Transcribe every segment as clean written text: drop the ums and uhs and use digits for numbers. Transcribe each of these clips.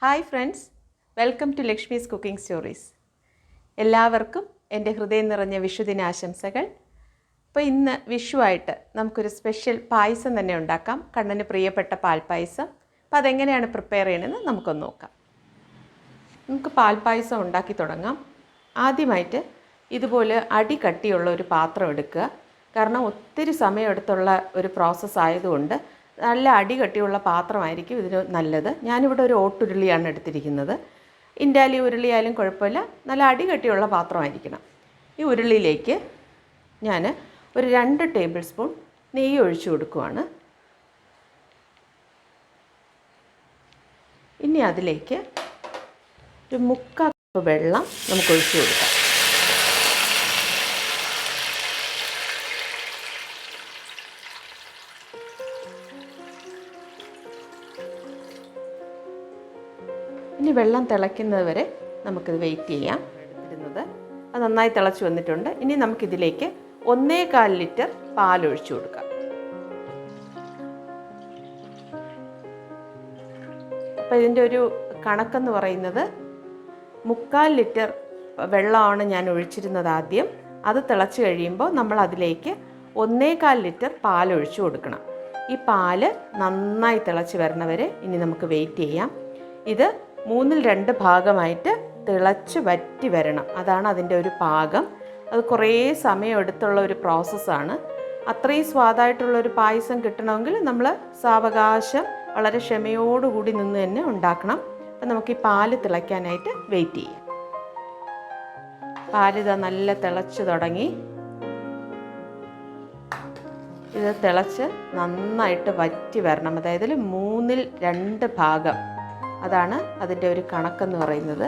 Hi friends, welcome to Lakshmi's cooking stories. എല്ലാവർക്കും എൻ്റെ ഹൃദയം നിറഞ്ഞ വിഷുദിനാശംസകൾ. അപ്പോൾ ഇന്ന് വിഷുവായിട്ട് നമുക്കൊരു സ്പെഷ്യൽ പായസം തന്നെ ഉണ്ടാക്കാം, കണ്ണന് പ്രിയപ്പെട്ട പാൽപ്പായസം. അപ്പോൾ അതെങ്ങനെയാണ് പ്രിപ്പയർ ചെയ്യണമെന്ന് നമുക്കൊന്ന് നോക്കാം. നമുക്ക് പാൽപ്പായസം ഉണ്ടാക്കി തുടങ്ങാം. ആദ്യമായിട്ട് ഇതുപോലെ അടി കട്ടിയുള്ള ഒരു പാത്രം എടുക്കുക. കാരണം ഒത്തിരി സമയമെടുത്തുള്ള ഒരു പ്രോസസ്സ് ആയതുകൊണ്ട് നല്ല അടി കട്ടിയുള്ള പാത്രമായിരിക്കും ഇതിന് നല്ലത്. ഞാനിവിടെ ഒരു ഓട്ടുരുളിയാണ് എടുത്തിരിക്കുന്നത്. ഇൻഡാലി ഉരുളിയായാലും കുഴപ്പമില്ല, നല്ല അടി കട്ടിയുള്ള പാത്രമായിരിക്കണം. ഈ ഉരുളിയിലേക്ക് ഞാൻ ഒരു 2 ടേബിൾ സ്പൂൺ നെയ്യ് ഒഴിച്ചു കൊടുക്കുവാണ്. ഇനി അതിലേക്ക് ഒരു 3/4 കപ്പ് വെള്ളം നമുക്ക് ഒഴിച്ചു കൊടുക്കാം. ഇനി വെള്ളം തിളയ്ക്കുന്നത് വരെ നമുക്കിത് വെയിറ്റ് ചെയ്യാം. എടുത്തിരുന്നത് അത് നന്നായി തിളച്ച് വന്നിട്ടുണ്ട്. ഇനി നമുക്കിതിലേക്ക് 1.25 ലിറ്റർ പാലൊഴിച്ചു കൊടുക്കാം. അപ്പോൾ ഇതിൻ്റെ ഒരു കണക്കെന്ന് പറയുന്നത് 3/4 ലിറ്റർ വെള്ളമാണ് ഞാൻ ഒഴിച്ചിരുന്നത് ആദ്യം. അത് തിളച്ച് കഴിയുമ്പോൾ നമ്മൾ അതിലേക്ക് 1.25 ലിറ്റർ പാലൊഴിച്ചു കൊടുക്കണം. ഈ പാല് നന്നായി തിളച്ച് വരണവരെ ഇനി നമുക്ക് വെയിറ്റ് ചെയ്യാം. ഇത് 3/2 ഭാഗമായിട്ട് തിളച്ച് വറ്റി വരണം. അതാണ് അതിൻ്റെ ഒരു പാകം. അത് കുറേ സമയമെടുത്തുള്ള ഒരു പ്രോസസ്സാണ്. അത്രയും സ്വാദായിട്ടുള്ളൊരു പായസം കിട്ടണമെങ്കിൽ നമ്മൾ സാവകാശം വളരെ ക്ഷമയോടുകൂടി നിന്ന് തന്നെ ഉണ്ടാക്കണം. അപ്പം നമുക്ക് ഈ പാല് തിളയ്ക്കാനായിട്ട് വെയിറ്റ് ചെയ്യാം. പാലിതാ നല്ല തിളച്ച് തുടങ്ങി. ഇത് തിളച്ച് നന്നായിട്ട് വറ്റി വരണം. അതായത് 3/2 ഭാഗം, അതാണ് അതിൻ്റെ ഒരു കണക്കെന്ന് പറയുന്നത്.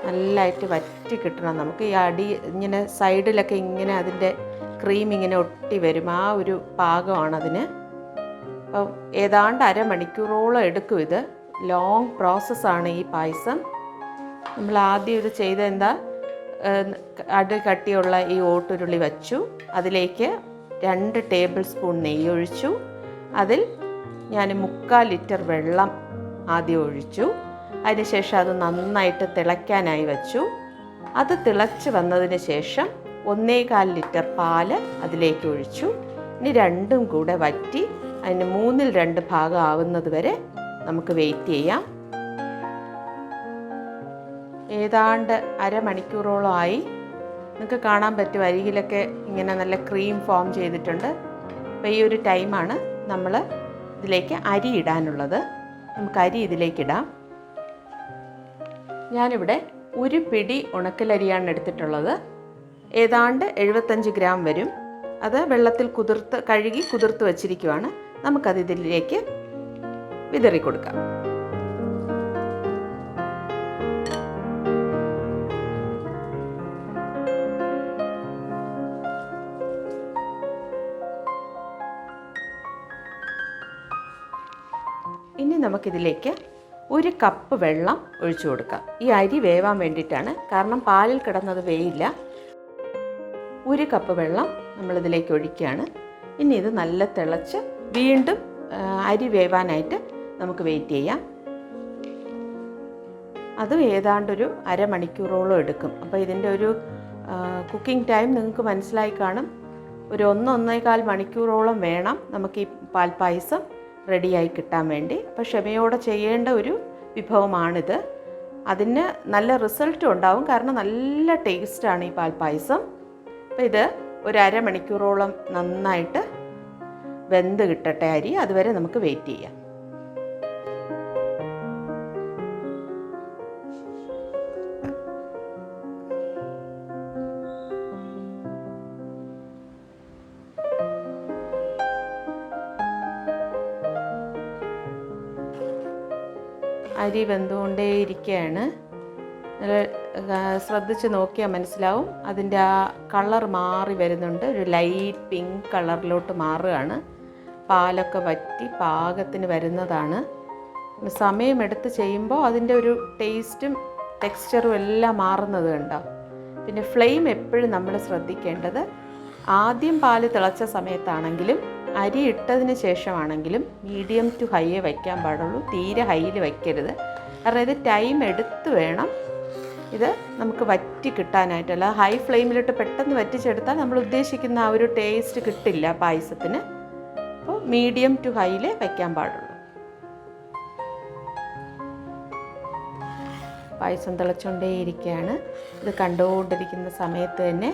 നല്ലതായിട്ട് വറ്റി കിട്ടണം നമുക്ക്. ഈ അടി ഇങ്ങനെ സൈഡിലൊക്കെ ഇങ്ങനെ അതിൻ്റെ ക്രീം ഇങ്ങനെ ഒട്ടി വരും, ആ ഒരു പാകമാണ് അതിന്. അപ്പോൾ ഏതാണ്ട് അരമണിക്കൂറോളം എടുക്കും. ഇത് ലോങ് പ്രോസസ്സാണ് ഈ പായസം. നമ്മൾ ആദ്യം ഇത് ചെയ്ത എന്താ, അടി കട്ടിയുള്ള ഈ ഓട്ടുരുളി വച്ചു. അതിലേക്ക് 2 ടേബിൾ സ്പൂൺ നെയ്യ് ഒഴിച്ചു. അതിൽ ഞാൻ 3/4 ലിറ്റർ വെള്ളം ആദ്യം ഒഴിച്ചു. അതിനുശേഷം അത് നന്നായിട്ട് തിളയ്ക്കാനായി വച്ചു. അത് തിളച്ച് വന്നതിന് ശേഷം 1.25 ലിറ്റർ പാല് അതിലേക്ക് ഒഴിച്ചു. ഇനി രണ്ടും കൂടെ വറ്റി അതിന് 3/2 ഭാഗം ആവുന്നത് വരെ നമുക്ക് വെയിറ്റ് ചെയ്യാം. ഏതാണ്ട് അരമണിക്കൂറോളമായി. നിങ്ങൾക്ക് കാണാൻ പറ്റും അരികിലൊക്കെ ഇങ്ങനെ നല്ല ക്രീം ഫോം ചെയ്തിട്ടുണ്ട്. അപ്പോൾ ഈ ഒരു ടൈമാണ് നമ്മൾ ഇതിലേക്ക് അരി ഇടാനുള്ളത്. നമുക്ക് അരി ഇതിലേക്കിടാം. ഞാനിവിടെ 1 പിടി ഉണക്കലരിയാണ് എടുത്തിട്ടുള്ളത്. ഏതാണ്ട് 75 ഗ്രാം വരും. അത് വെള്ളത്തിൽ കഴുകി കുതിർത്ത് വച്ചിരിക്കുവാണ്. നമുക്കത് ഇതിലേക്ക് വിതറി കൊടുക്കാം. ഇനി നമുക്കിതിലേക്ക് 1 കപ്പ് വെള്ളം ഒഴിച്ചു കൊടുക്കാം. ഈ അരി വേവാൻ വേണ്ടിയിട്ടാണ്, കാരണം പാലിൽ കിടന്നത് വേയില്ല. 1 കപ്പ് വെള്ളം നമ്മളിതിലേക്ക് ഒഴിക്കുകയാണ്. ഇനി ഇത് നല്ല തിളച്ച് വീണ്ടും അരി വേവാനായിട്ട് നമുക്ക് വെയിറ്റ് ചെയ്യാം. അതും ഏതാണ്ടൊരു അരമണിക്കൂറോളം എടുക്കും. അപ്പോൾ ഇതിൻ്റെ ഒരു കുക്കിംഗ് ടൈം നിങ്ങൾക്ക് മനസ്സിലായി കാണും. ഒരു 1-1.25 മണിക്കൂറോളം വേണം നമുക്ക് ഈ പാൽപ്പായസം റെഡിയായി കിട്ടാൻ വേണ്ടി. അപ്പോൾ ക്ഷമയോടെ ചെയ്യേണ്ട ഒരു വിഭവമാണിത്. അതിന് നല്ല റിസൾട്ടും ഉണ്ടാവും, കാരണം നല്ല ടേസ്റ്റാണ് ഈ പാൽപ്പായസം. അപ്പോൾ ഇത് ഒരു അരമണിക്കൂറോളം നന്നായിട്ട് വെന്ത് കിട്ടട്ടെ അരി. അതുവരെ നമുക്ക് വെയിറ്റ് ചെയ്യാം. അരി വെന്തുകൊണ്ടേയിരിക്കുകയാണ്. ശ്രദ്ധിച്ച് നോക്കിയാൽ മനസ്സിലാവും, അതിൻ്റെ ആ കളർ മാറി വരുന്നുണ്ട്. ഒരു ലൈറ്റ് പിങ്ക് കളറിലോട്ട് മാറുകയാണ്. പാലൊക്കെ വറ്റി പാകത്തിന് വരുന്നതാണ്. സമയമെടുത്ത് ചെയ്യുമ്പോൾ അതിൻ്റെ ഒരു ടേസ്റ്റും ടെക്സ്ചറും എല്ലാം മാറുന്നത് കണ്ടോ. പിന്നെ ഫ്ലെയിം എപ്പോഴും നമ്മൾ ശ്രദ്ധിക്കേണ്ടത്, ആദ്യം പാല് തിളച്ച സമയത്താണെങ്കിലും അരി ഇട്ടതിന് ശേഷമാണെങ്കിലും മീഡിയം ടു ഹൈയെ വയ്ക്കാൻ പാടുള്ളൂ. തീരെ ഹൈയിൽ വയ്ക്കരുത്. കാരണം ഇത് ടൈം എടുത്ത് വേണം ഇത് നമുക്ക് വറ്റി കിട്ടാനായിട്ടല്ല. ഹൈ ഫ്ലെയിമിലിട്ട് പെട്ടെന്ന് വറ്റിച്ചെടുത്താൽ നമ്മൾ ഉദ്ദേശിക്കുന്ന ആ ഒരു ടേസ്റ്റ് കിട്ടില്ല പായസത്തിന്. അപ്പോൾ മീഡിയം ടു ഹൈയിലേ വയ്ക്കാൻ പാടുള്ളൂ. പായസം തിളച്ചുകൊണ്ടേയിരിക്കുകയാണ്. ഇത് കണ്ടുകൊണ്ടിരിക്കുന്ന സമയത്ത് തന്നെ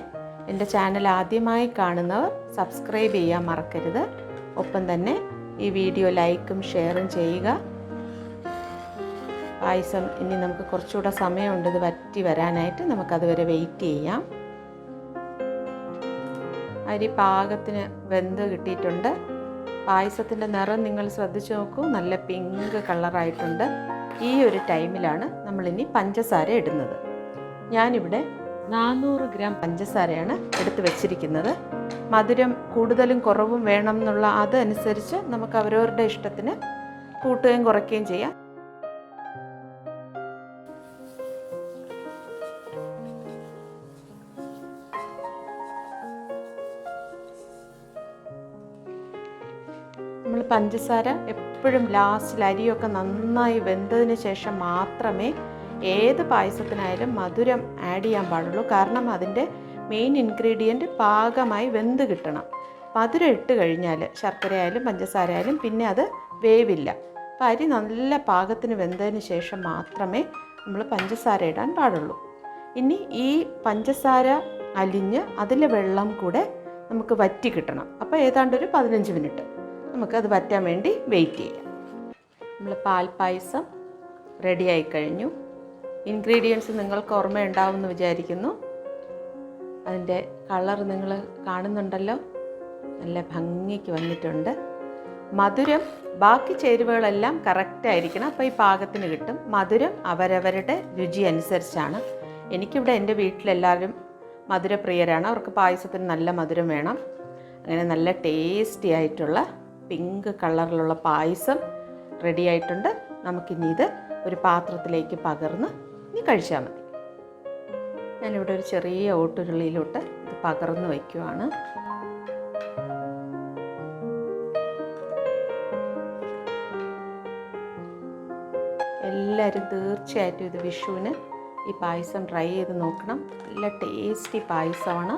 എൻ്റെ ചാനൽ ആദ്യമായി കാണുന്നവർ സബ്സ്ക്രൈബ് ചെയ്യാൻ മറക്കരുത്. ഒപ്പം തന്നെ ഈ വീഡിയോ ലൈക്കും ഷെയറും ചെയ്യുക. പായസം ഇനി നമുക്ക് കുറച്ചുകൂടെ സമയമുണ്ട് ഇത് വറ്റി വരാനായിട്ട്. നമുക്കതുവരെ വെയിറ്റ് ചെയ്യാം. അരി പാകത്തിന് വെന്ത് കിട്ടിയിട്ടുണ്ട്. പായസത്തിൻ്റെ നിറം നിങ്ങൾ ശ്രദ്ധിച്ചു നോക്കൂ, നല്ല പിങ്ക് കളറായിട്ടുണ്ട്. ഈ ഒരു ടൈമിലാണ് നമ്മളിനി പഞ്ചസാര ഇടുന്നത്. ഞാനിവിടെ 400 ഗ്രാം പഞ്ചസാരയാണ് എടുത്ത് വെച്ചിരിക്കുന്നത്. മധുരം കൂടുതലും കുറവും വേണം എന്നുള്ള അതനുസരിച്ച് നമുക്ക് അവരവരുടെ ഇഷ്ടത്തിന് കൂട്ടുകയും കുറയ്ക്കുകയും ചെയ്യാം. നമ്മൾ പഞ്ചസാര എപ്പോഴും ലാസ്റ്റിൽ അരിയൊക്കെ നന്നായി വെന്തതിന് ശേഷം മാത്രമേ ഏത് പായസത്തിനായാലും മധുരം ആഡ് ചെയ്യാൻ പാടുള്ളൂ. കാരണം അതിൻ്റെ മെയിൻ ഇൻഗ്രീഡിയൻറ്റ് പാകമായി വെന്ത് കിട്ടണം. മധുരം ഇട്ട് കഴിഞ്ഞാൽ ശർക്കര ആയാലും പഞ്ചസാര ആയാലും പിന്നെ അത് വേവില്ല. അപ്പോൾ അരി നല്ല പാകത്തിന് വെന്തതിന് ശേഷം മാത്രമേ നമ്മൾ പഞ്ചസാര ഇടാൻ പാടുള്ളൂ. ഇനി ഈ പഞ്ചസാര അലിഞ്ഞ് അതിലെ വെള്ളം കൂടെ നമുക്ക് വറ്റി കിട്ടണം. അപ്പോൾ ഏതാണ്ടൊരു 15 മിനിറ്റ് നമുക്കത് വറ്റാൻ വേണ്ടി വെയിറ്റ് ചെയ്യാം. നമ്മൾ പാൽ പായസം റെഡിയായി കഴിഞ്ഞു. ഇൻഗ്രീഡിയൻസ് നിങ്ങൾക്ക് ഓർമ്മയുണ്ടാവുമെന്ന് വിചാരിക്കുന്നു. അതിൻ്റെ കളർ നിങ്ങൾ കാണുന്നുണ്ടല്ലോ, നല്ല ഭംഗിക്ക് വന്നിട്ടുണ്ട്. മധുരം ബാക്കി ചേരുവകളെല്ലാം കറക്റ്റായിരിക്കണം. അപ്പോൾ ഈ പാകത്തിന് കിട്ടും. മധുരം അവരവരുടെ രുചി അനുസരിച്ചാണ്. എനിക്കിവിടെ എൻ്റെ വീട്ടിലെല്ലാവരും മധുരപ്രിയരാണ്. അവർക്ക് പായസത്തിന് നല്ല മധുരം വേണം. അങ്ങനെ നല്ല ടേസ്റ്റി ആയിട്ടുള്ള പിങ്ക് കളറിലുള്ള പായസം റെഡി ആയിട്ടുണ്ട്. നമുക്കിനി ഇത് ഒരു പാത്രത്തിലേക്ക് പകർന്ന് ഇനി കഴിച്ചാൽ മതി. ഞാനിവിടെ ഒരു ചെറിയ ഓട്ടുരുളിയിലോട്ട് ഇത് പകർന്ന് വയ്ക്കുവാണ്. എല്ലാവരും തീർച്ചയായിട്ടും ഇത് വിഷുവിന് ഈ പായസം ട്രൈ ചെയ്ത് നോക്കണം. നല്ല ടേസ്റ്റി പായസമാണ്.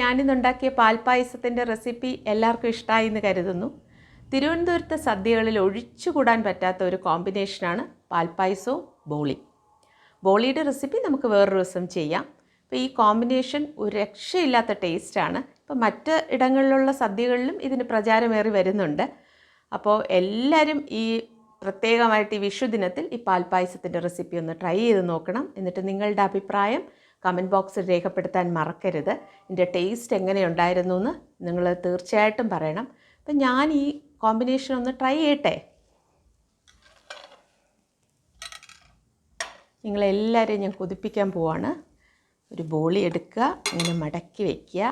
ഞാനിന്നുണ്ടാക്കിയ പാൽപ്പായസത്തിൻ്റെ റെസിപ്പി എല്ലാവർക്കും ഇഷ്ടമായി എന്ന് കരുതുന്നു. തിരുവനന്തപുരത്തെ സദ്യകളിൽ ഒഴിച്ചുകൂടാൻ പറ്റാത്ത ഒരു കോമ്പിനേഷനാണ് പാൽപ്പായസവും ബോളി. ബോളിയുടെ റെസിപ്പി നമുക്ക് വേറൊരു ദിവസം ചെയ്യാം. അപ്പോൾ ഈ കോമ്പിനേഷൻ ഒരു രക്ഷയില്ലാത്ത ടേസ്റ്റാണ്. ഇപ്പോൾ മറ്റ് ഇടങ്ങളിലുള്ള സദ്യകളിലും ഇതിന് പ്രചാരമേറി വരുന്നുണ്ട്. അപ്പോൾ എല്ലാവരും ഈ പ്രത്യേകമായിട്ട് ഈ വിഷു ദിനത്തിൽ ഈ പാൽപ്പായസത്തിൻ്റെ റെസിപ്പി ഒന്ന് ട്രൈ ചെയ്ത് നോക്കണം. എന്നിട്ട് നിങ്ങളുടെ അഭിപ്രായം കമൻറ്റ് ബോക്സിൽ രേഖപ്പെടുത്താൻ മറക്കരുത്. ഇതിൻ്റെ ടേസ്റ്റ് എങ്ങനെയുണ്ടായിരുന്നു എന്ന് നിങ്ങൾ തീർച്ചയായിട്ടും പറയണം. അപ്പം ഞാൻ ഈ കോമ്പിനേഷൻ ഒന്ന് ട്രൈ ചെയ്യട്ടെ. നിങ്ങളെല്ലാവരെയും ഞാൻ കൊതിപ്പിക്കാൻ പോവാണ്. ഒരു ബോളി എടുക്കുക, ഇങ്ങനെ മടക്കി വയ്ക്കുക.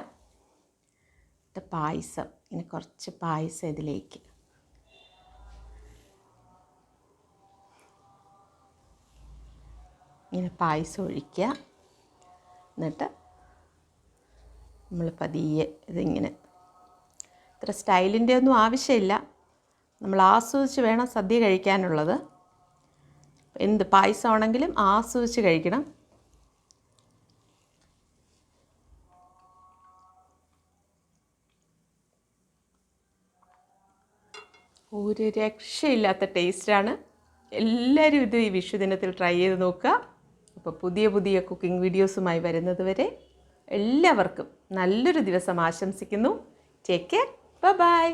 ഇത് പായസം, ഇങ്ങനെ കുറച്ച് പായസം ഇതിലേക്ക്. ഇങ്ങനെ പായസം ഒഴിക്കുക. എന്നിട്ട് നമ്മൾ പതിയെ ഇതിങ്ങനെ, ഇത്ര സ്റ്റൈലിൻ്റെ ഒന്നും ആവശ്യമില്ല. നമ്മൾ ആസ്വദിച്ച് വേണം സദ്യ കഴിക്കാനുള്ളത്. എന്ത് പായസമാണെങ്കിലും ആസ്വദിച്ച് കഴിക്കണം. ഒരു രക്ഷയില്ലാത്ത ടേസ്റ്റാണ്. എല്ലാവരും ഇത് ഈ വിഷു ദിനത്തിൽ ട്രൈ ചെയ്ത് നോക്കുക. അപ്പോൾ പുതിയ പുതിയ കുക്കിംഗ് വീഡിയോസുമായി വരുന്നത് വരെ എല്ലാവർക്കും നല്ലൊരു ദിവസം ആശംസിക്കുന്നു. Take care. Bye bye.